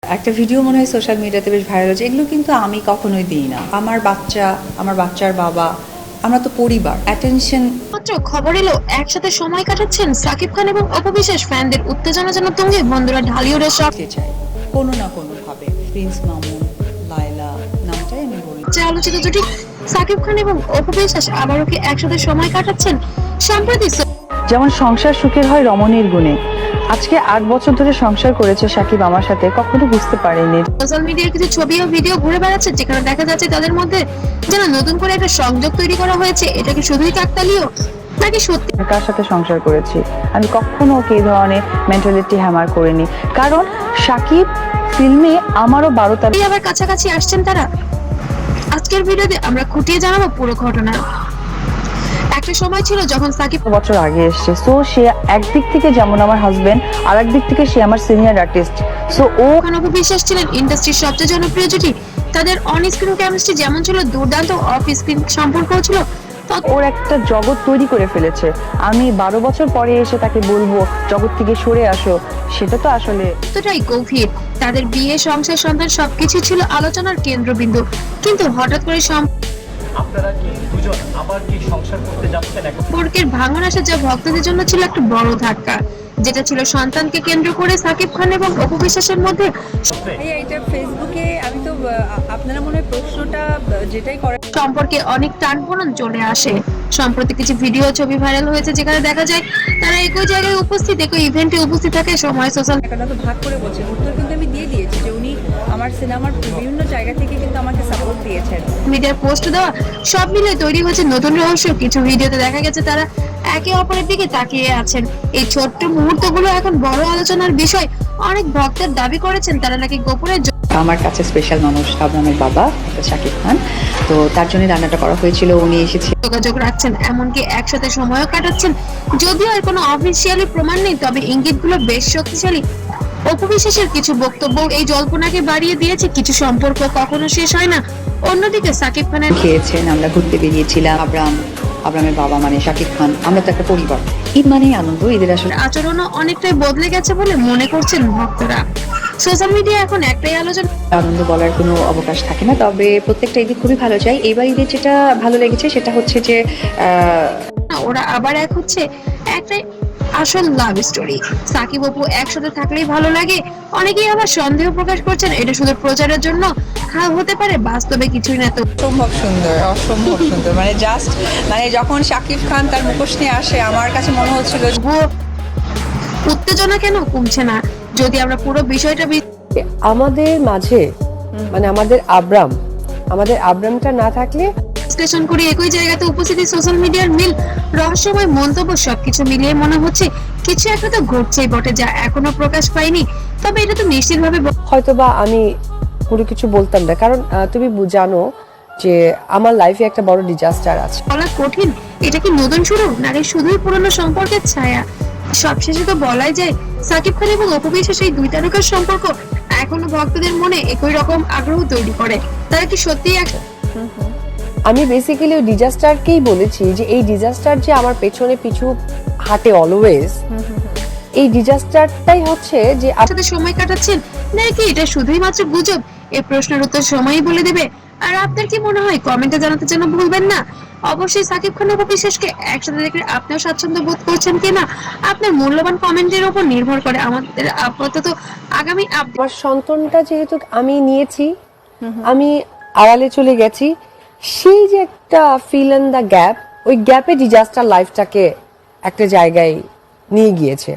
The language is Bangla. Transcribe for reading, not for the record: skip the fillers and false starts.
একটা ভিডিও মনে হয় সোশ্যাল মিডিয়াতে বেশ ভাইরাল হচ্ছে, এগুলো কিন্তু আমি কখনোই দিই না। আমার বাচ্চা, আমার বাচ্চার বাবা, আমরা তো পরিবার, অ্যাটেনশন। মাত্র খবর এলো একসাথে সময় কাটাচ্ছেন সাকিব খান এবং অপু বিশ্বাস। ফ্যানদের উত্তেজনা যেন তুঙ্গে, বন্ধুরা ঢালিউডের সব চাই কোনো না কোনোভাবে প্রিন্স মামুন, লায়লা নামটাই আমি বলি। আলোচিত জুটি সাকিব খান এবং অপু বিশ্বাস আবারও কি একসাথে সময় কাটাচ্ছেন সম্প্রতি। যেমন সংসার সুখের হয় রমণীর গুণে। আজকে 8 বছর ধরে সংসার করেছে সাকিব আমার সাথে, কখনো বুঝতে পারিনি। সোশ্যাল মিডিয়ায় কিছু ছবি ও ভিডিও ঘুরে বেড়াচ্ছে যেখানে দেখা যাচ্ছে তাদের মধ্যে যেন নতুন করে একটা সংযোগ তৈরি করা হয়েছে। এটা কি শুধুই কাকতালীয় নাকি সত্যি? কার সাথে সংসার করেছি আমি কখনো ওকে এই ধরনের মেন্টালিটি হ্যামার করিনি, কারণ সাকিব ফিল্মে আমারও 12টা। আবার কাছাকাছি আসছেন তারা। আজকের ভিডিওতে আমরা খুঁটিয়ে জানাবো পুরো ঘটনা। একটা সময় ছিল যখন সাকিব বছর আগে এসছে, সো সে একদিক থেকে যেমন আমার হাজবেন্ড, আর একদিক থেকে সে আমার সিনিয়র আর্টিস্ট। সো ও খান অপু বিশ্বাস ছিলেন ইন্ডাস্ট্রির সবচেয়ে জনপ্রিয় জুটি। তাদের অন স্ক্রিন কেমিস্ট্রি যেমন ছিল দুর্দান্ত, অফ স্ক্রিন সম্পর্কও ছিল ওর একটা জগৎ তৈরি করে ফেলেছে। আমি 12 বছর পরে এসে তাকে বলবো জগৎ থেকে সরে আসো, সেটা তো আসলে ততটাই গভীর। তাদের বিয়ে, সংসার, সন্তান সবকিছু ছিল আলোচনার কেন্দ্রবিন্দু। কিন্তু হঠাৎ করে আপনারা কি দুজন আবার কি সংসার করতে যাচ্ছেন এখন? সম্পর্কের ভাঙন আসা যা ভক্তদের জন্য ছিল একটা বড় ধাক্কা, যেটা ছিল সন্তানকে কেন্দ্র করে সাকিব খান এবং অপু বিশ্বাসের মধ্যে। এটা ফেসবুকে আমি তো আপনারা মনে হয় প্রশ্নটা যেটাই করেন সম্পর্কে অনেক টানপোড়েন চলে আসে। সম্প্রতি কিছু ভিডিও ছবি ভাইরাল হয়েছে যেখানে দেখা যায় তারা একই জায়গায় উপস্থিত, একই ইভেন্টে উপস্থিত থাকে। সময় সোশ্যাল টাকাটা তো ভাগ করে বলছেন, উত্তর কিন্তু আমি দিয়ে দিয়েছি যে উনি আমার সিনেমার বিভিন্ন জায়গা থেকে কিন্তু আমাকে সাপোর্ট দিয়েছেন। মিডিয়ার পোস্ট দেওয়া সব মিলে তৈরি হয়েছে নতুন রহস্য। কিছু ভিডিওতে দেখা গেছে তারা একে অপরের দিকে তাকিয়ে আছেন। এই ছোট্ট মুহূর্তগুলো এখন বড় আলোচনার বিষয়। অনেক ভক্তের দাবি করেছেন তারা নাকি গোপনে আমার কাছে স্পেশাল মানুষ আবরামের বাবা, শাকিব খান, তো তার জন্য রান্নাটা করা হয়েছিল। উনি এসেছে, যোগাযোগ রাখছেন, এমনকি একসাথে সময়ও কাটাচ্ছেন। যদিও এর কোনো অফিসিয়ালি প্রমাণ নেই, তবে ইঙ্গিতগুলো বেশ শক্তিশালী। অপু বিশ্বাসের কিছু বক্তব্য এই জল্পনাকে বাড়িয়ে দিয়েছে। কিছু সম্পর্ক কখনো শেষ হয় না। অন্যদিকে সাকিব খানের খেয়েছেন, আমরা ঘুরতে বেরিয়েছিলাম। আবরামের বাবা মানে শাকিব খান, আমরা তো একটা পরিবার। ঈদ মানেই আনন্দ, ঈদের আসলে আচরণও অনেকটাই বদলে গেছে বলে মনে করছেন ভক্তরা। সোশ্যাল মিডিয়া এখন একটাই আলোচনা, আনন্দ বলার কোনো অবকাশ থাকে না। তবে প্রত্যেকটা ঈদে খুবই ভালো চাই। এইবার ঈদের যেটা ভালো লেগেছে সেটা হচ্ছে যে ওরা আবার এক হচ্ছে, একটাই আসল লাভ স্টোরি। সাকিব অপু একসাথে থাকলেই ভালো লাগে। অনেকেই আবার সন্দেহ প্রকাশ করছেন এটা শুধু প্রচারের জন্য হতে পারে, বাস্তবে কিছুই না। তো অসম্ভব সুন্দর, অসম্ভব সুন্দর, মানে জাস্ট মানে যখন শাকিব খান তার মুখোশ নিয়ে আসে আমার কাছে মনে হচ্ছিল তবুও উত্তেজনা কেন কমছে না? যদি আমরা পুরো বিষয়টা আমাদের মাঝে মানে আমাদের আব্রামটা না থাকলে বিশ্লেষণ করি, একই জায়গাতে উপস্থিতি, সোশ্যাল মিডিয়ার মিল, রহস্যময় মন্তব্য, সবকিছু মিলিয়ে মনে হচ্ছে কিছু একটা তো ঘটছেই বটে, যা এখনো প্রকাশ পায়নি। তবে এটা তো নিশ্চিতভাবে হয়তোবা আমি পুরো কিছু বলতাম না, কারণ তুমি জানো যে আমার লাইফে একটা বড় ডিজাস্টার আছে। বলা কঠিন। এটা কি নতুন শুরু নাকি শুধুই পুরনো সম্পর্কের ছায়া? সবশেষে তো বলাই যায় সাকিব খান এবং অপু বিশ্বাস এই দুই তারকার সম্পর্ক এখনো ভক্তদের মনে একই রকম আগ্রহ তৈরি করে। তারা কি সত্যিই আমি বেসিক্যালি ওই ডিজাস্টারকেই বলেছি যে এই ডিজাস্টার যে আমার পেছনে পিছু হাঁটে অলওয়েজ, এই ডিজাস্টারটাই হচ্ছে যে একসাথে সময় কাটাচ্ছেন নাকি এটা শুধুই মাত্র গুজব? এই প্রশ্নের উত্তর সময়ই বলে দেবে। আর আপনার কি মনে হয় কমেন্টে জানাতে যেন ভুলবেন না। অবশ্যই সাকিব খান অপু বিশ্বাসকে একসাথে দেখে আপনিও স্বাচ্ছন্দ্য বোধ করছেন কিনা আপনার মূল্যবান কমেন্টের উপর নির্ভর করে। আমাদের আপাতত আগামী আমার সন্তানটা যেহেতু আমি নিয়েছি, আমি আড়ালে চলে গেছি, সেই যে একটা ফিল ইন দ্য গ্যাপ, ওই গ্যাপে ডিজাস্টার লাইফটাকে একটা জায়গায় নিয়ে গিয়েছে।